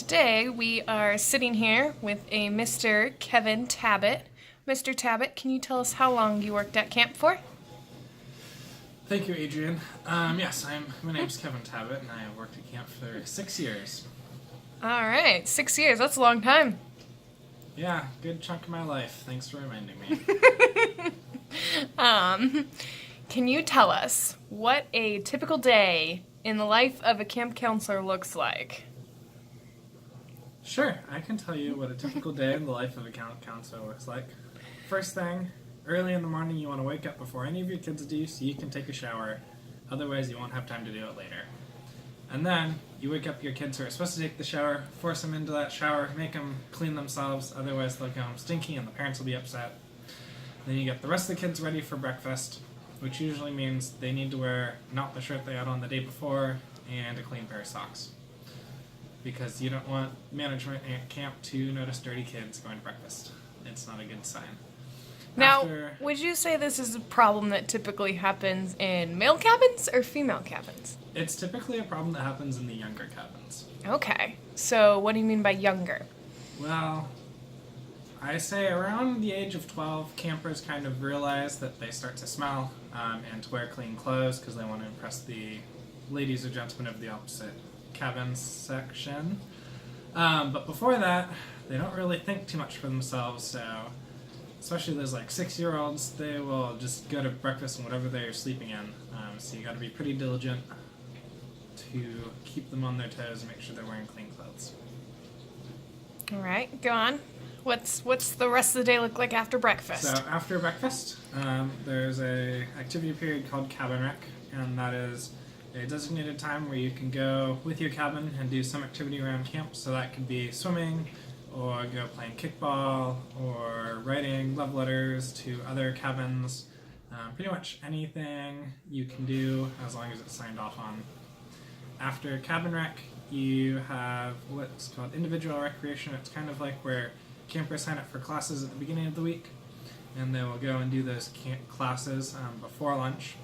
today we are sitting here with a Mr. Kevin Tabbitt. Mr. Tabbitt, can you tell us how long you worked at camp for? Thank you, Adrian. Yes, my name's Kevin Tabbitt, and I have worked at camp for 6 years. All right, 6 years. That's a long time. Yeah, good chunk of my life. Thanks for reminding me. Can you tell us what a typical day in the life of a camp counselor looks like? Sure, I can tell you what a typical day in the life of a camp counselor looks like. First thing, early in the morning you want to wake up before any of your kids do so you can take a shower. Otherwise you won't have time to do it later. And then you wake up your kids who are supposed to take the shower, force them into that shower, make them clean themselves, otherwise they'll go home stinky and the parents will be upset. Then you get the rest of the kids ready for breakfast, which usually means they need to wear not the shirt they had on the day before and a clean pair of socks. Because you don't want management at camp to notice dirty kids going to breakfast. It's not a good sign. Now, would you say this is a problem that typically happens in male cabins or female cabins? It's typically a problem that happens in the younger cabins. Okay, so what do you mean by younger? Well, I say around the age of 12, campers kind of realize that they start to smell and to wear clean clothes because they want to impress the ladies or gentlemen of the opposite cabin section. But before that, they don't really think too much for themselves, so especially those like 6-year-olds, they will just go to breakfast and whatever they're sleeping in. So you got to be pretty diligent to keep them on their toes and make sure they're wearing clean clothes. All right, go on. What's the rest of the day look like after breakfast? So after breakfast, there's a activity period called cabin rec, and that is a designated time where you can go with your cabin and do some activity around camp. So that could be swimming, or go playing kickball, or writing love letters to other cabins. Pretty much anything you can do as long as it's signed off on. After cabin rec, you have what's called individual recreation. It's kind of like where campers sign up for classes at the beginning of the week, and they will go and do those classes before lunch.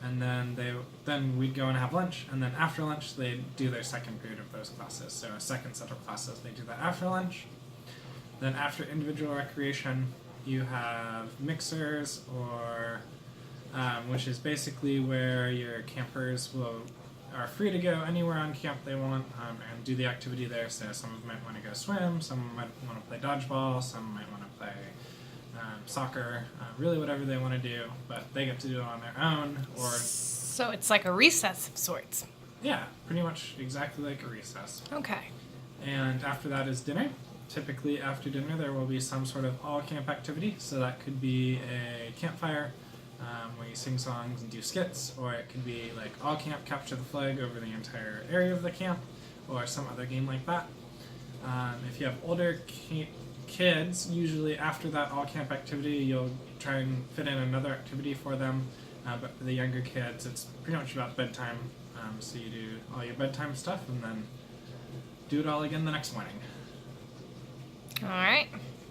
And then we'd go and have lunch, and then after lunch they do their second period of those classes. So a second set of classes, they do that after lunch. Then after individual recreation, you have mixers, or which is basically where your campers are free to go anywhere on camp they want and do the activity there. So some of them might want to go swim, some might want to play dodgeball, some might want to play soccer, really whatever they want to do, but they get to do it on their own. Or so it's like a recess of sorts. Yeah, pretty much exactly like a recess. Okay. And after that is dinner. Typically after dinner there will be some sort of all-camp activity, so that could be a campfire where you sing songs and do skits, or it could be like all-camp capture the flag over the entire area of the camp, or some other game like that. If you have older kids, usually after that all-camp activity you'll try and fit in another activity for them, but for the younger kids it's pretty much about bedtime, so you do all your bedtime stuff and then do it all again the next morning. All right.